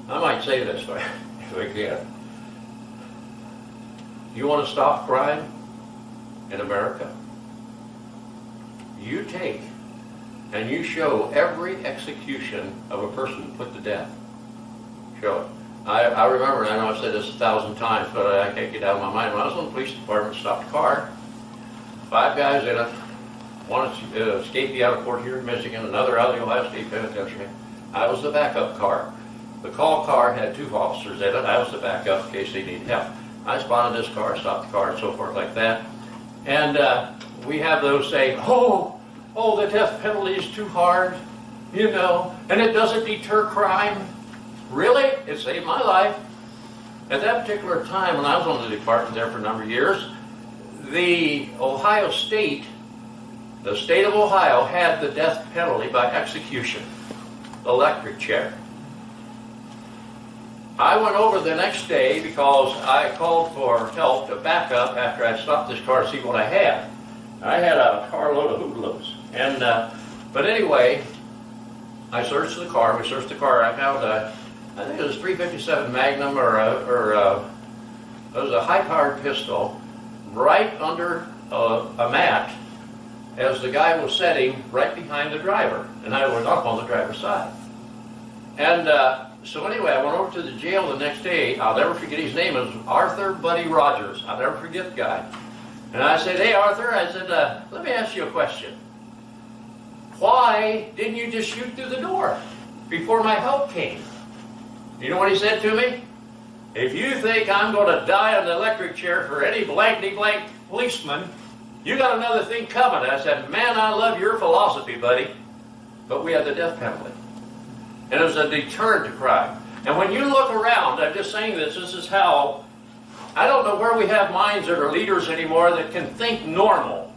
I might say this if I can. You want to stop crime in America? You take and you show every execution of a person put to death. Show it. I remember, and I know I've said this 1,000 times, but I can't get out of my mind. When I was in the police department, stopped a car, 5 guys in it, one escaped the out of court here in Michigan, another out of the Ohio State Penitentiary. I was the backup car. The call car had 2 officers in it. I was the backup in case they needed help. I spotted this car, stopped the car, and so forth like that. And we have those saying, oh, the death penalty is too hard, you know, and it doesn't deter crime. Really? It saved my life. At that particular time, when I was on the department there for a number of years, the state of Ohio had the death penalty by execution, electric chair. I went over the next day because I called for help to back up after I stopped this car to see what I had. I had a carload of hoodlums. And, but anyway, I searched the car. We searched the car. I found I think it was a 357 Magnum or it was a high-powered pistol right under a mat as the guy was sitting right behind the driver. And I was up on the driver's side. And so anyway, I went over to the jail the next day. I'll never forget his name. It was Arthur Buddy Rogers. I'll never forget the guy. And I said, hey, Arthur, I said, let me ask you a question. Why didn't you just shoot through the door before my help came? You know what he said to me? If you think I'm going to die on the electric chair for any blankety blank policeman, you got another thing coming. I said, man, I love your philosophy, buddy. But we had the death penalty. And it was a deterrent to crime. And when you look around, I'm just saying this is how, I don't know where we have minds that are leaders anymore that can think normal.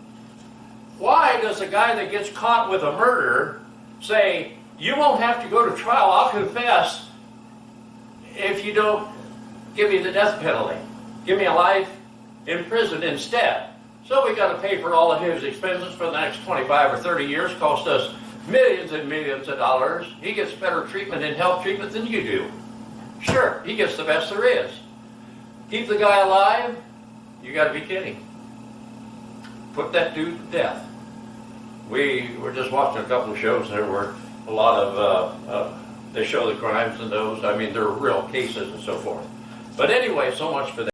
Why does a guy that gets caught with a murder say, you won't have to go to trial, I'll confess, if you don't give me the death penalty? Give me a life in prison instead. So we got to pay for all of his expenses for the next 25 or 30 years, cost us millions and millions of dollars. He gets better treatment and health treatment than you do. Sure, he gets the best there is. Keep the guy alive? You got to be kidding. Put that dude to death. We were just watching a couple of shows. There were a lot of, they show the crimes in those. I mean, they're real cases and so forth. But anyway, so much for that.